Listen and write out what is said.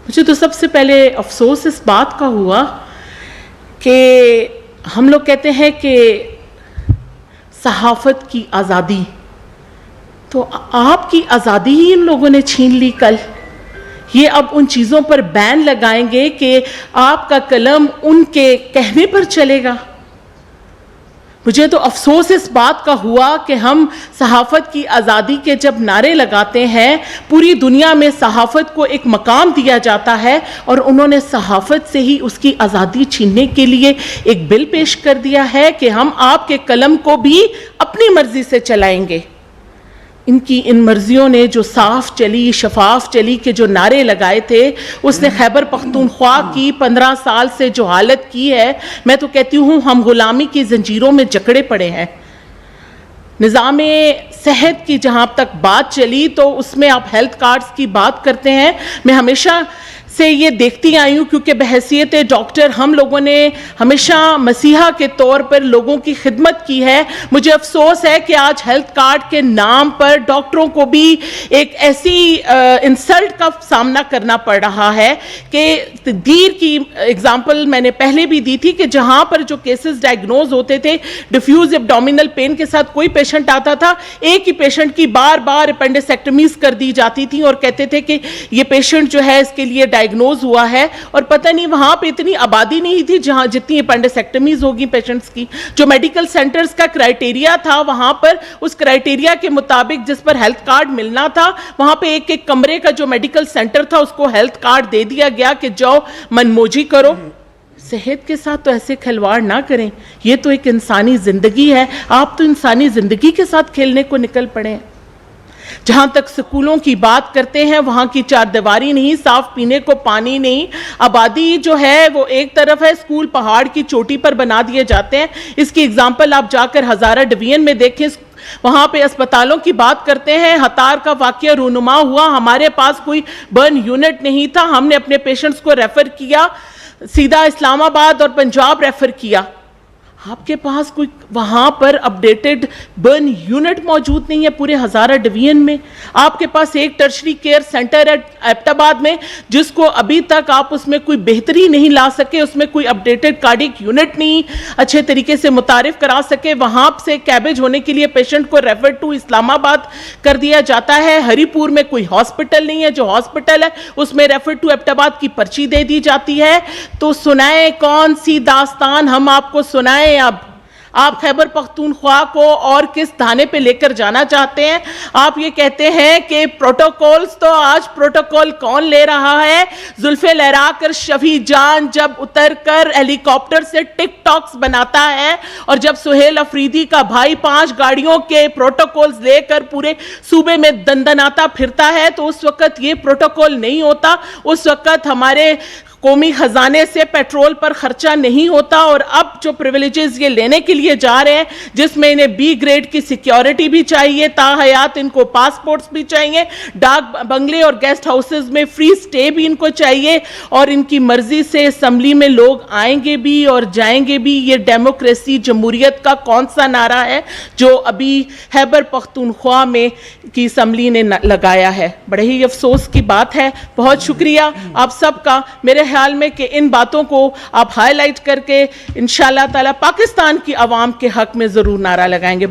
مجھے تو سب سے پہلے افسوس اس بات کا ہوا کہ ہم لوگ کہتے ہیں کہ صحافت کی آزادی، تو آپ کی آزادی ہی ان لوگوں نے چھین لی کل. یہ اب ان چیزوں پر بین لگائیں گے کہ آپ کا قلم ان کے کہنے پر چلے گا. مجھے تو افسوس اس بات کا ہوا کہ ہم صحافت کی آزادی کے جب نعرے لگاتے ہیں، پوری دنیا میں صحافت کو ایک مقام دیا جاتا ہے، اور انہوں نے صحافت سے ہی اس کی آزادی چھیننے کے لیے ایک بل پیش کر دیا ہے کہ ہم آپ کے قلم کو بھی اپنی مرضی سے چلائیں گے. ان کی ان مرضیوں نے جو صاف چلی، شفاف چلی کے جو نعرے لگائے تھے، اس نے خیبر پختونخوا کی 15 سال سے جو حالت کی ہے، میں تو کہتی ہوں ہم غلامی کی زنجیروں میں جکڑے پڑے ہیں. نظام صحت کی جہاں تک بات چلی تو اس میں آپ ہیلتھ کارڈز کی بات کرتے ہیں. میں ہمیشہ سے یہ دیکھتی آئی ہوں، کیونکہ بحیثیت ڈاکٹر ہم لوگوں نے ہمیشہ مسیحا کے طور پر لوگوں کی خدمت کی ہے. مجھے افسوس ہے کہ آج ہیلتھ کارڈ کے نام پر ڈاکٹروں کو بھی ایک ایسی انسلٹ کا سامنا کرنا پڑ رہا ہے کہ دیر کی اگزامپل میں نے پہلے بھی دی تھی کہ جہاں پر جو کیسز ڈائگنوز ہوتے تھے ڈیفیوز ایبڈومینل پین کے ساتھ، کوئی پیشنٹ آتا تھا، ایک ہی پیشنٹ کی بار بار اپینڈیسیکٹمیز کر دی جاتی تھی اور کہتے تھے کہ یہ پیشنٹ جو ہے اس کے لیے ڈائگنوز ہوا ہے، اور پتہ نہیں وہاں پہ اتنی آبادی نہیں تھی جہاں جتنی اپینڈیسیکٹمیز ہوگی پیشنٹس کی. جو میڈیکل سینٹرز کا کرائیٹیریا تھا، وہاں پر اس کرائیٹیریا کے مطابق جس پر ہیلتھ کارڈ ملنا تھا، وہاں پہ ایک ایک کمرے کا جو میڈیکل سینٹر تھا اس کو ہیلتھ کارڈ دے دیا گیا کہ جاؤ منموجی کرو. صحت کے ساتھ تو ایسے کھلواڑ نہ کریں. یہ تو ایک انسانی زندگی ہے. آپ تو انسانی زندگی کے ساتھ کھیلنے کو نکل پڑے ہیں. جہاں تک سکولوں کی بات کرتے ہیں، وہاں کی چار دیواری نہیں، صاف پینے کو پانی نہیں. آبادی جو ہے وہ ایک طرف ہے، سکول پہاڑ کی چوٹی پر بنا دیے جاتے ہیں. اس کی اگزامپل آپ جا کر ہزارہ ڈویژن میں دیکھیں. وہاں پہ اسپتالوں کی بات کرتے ہیں. ہتار کا واقعہ رونما ہوا، ہمارے پاس کوئی برن یونٹ نہیں تھا، ہم نے اپنے پیشنٹس کو ریفر کیا سیدھا اسلام آباد اور پنجاب ریفر کیا. آپ کے پاس کوئی وہاں پر اپڈیٹڈ برن یونٹ موجود نہیں ہے پورے ہزارہ ڈویژن میں. آپ کے پاس ایک ٹرشری کیئر سینٹر ہے ایبٹ آباد میں، جس کو ابھی تک آپ اس میں کوئی بہتری نہیں لا سکے. اس میں کوئی اپڈیٹڈ کارڈک یونٹ نہیں اچھے طریقے سے متعارف کرا سکے. وہاں سے کیبج ہونے کے لیے پیشنٹ کو ریفر ٹو اسلام آباد کر دیا جاتا ہے. ہری پور میں کوئی ہاسپٹل نہیں ہے، جو ہاسپٹل ہے اس میں ریفر ٹو ایبٹ آباد کی پرچی دے دی جاتی ہے. تو سنائیں کون سی داستان ہم آپ کو سنائیں؟ اب آپ خیبر پختونخوا کو اور کس دھانے پہ لے کر جانا چاہتے ہیں؟ آپ یہ کہتے ہیں کہ پروٹوکولز، تو آج پروٹوکول کون لے رہا ہے؟ زلفے لہرا کر شفیع جان جب اتر کر ہیلی کاپٹر سے ٹک ٹاکس بناتا ہے، اور جب سہیل افریدی کا بھائی 5 گاڑیوں کے پروٹوکولز لے کر پورے صوبے میں دندناتا پھرتا ہے، تو اس وقت یہ پروٹوکول نہیں ہوتا. اس وقت ہمارے قومی خزانے سے پیٹرول پر خرچہ نہیں ہوتا. اور اب جو پریویلیجز یہ لینے کے لیے جا رہے ہیں، جس میں انہیں بی گریڈ کی سیکیورٹی بھی چاہیے، تاحیات ان کو پاسپورٹس بھی چاہیے، ڈاک بنگلے اور گیسٹ ہاؤسز میں فری سٹے بھی ان کو چاہیے، اور ان کی مرضی سے اسمبلی میں لوگ آئیں گے بھی اور جائیں گے بھی. یہ ڈیموکریسی، جمہوریت کا کون سا نعرہ ہے جو ابھی خیبر پختونخوا میں کی اسمبلی نے لگایا ہے؟ بڑے ہی افسوس کی بات ہے. بہت شکریہ آپ سب کا. میرے خیال میں کہ ان باتوں کو آپ ہائی لائٹ کر کے انشاءاللہ تعالی پاکستان کی عوام کے حق میں ضرور نعرہ لگائیں گے.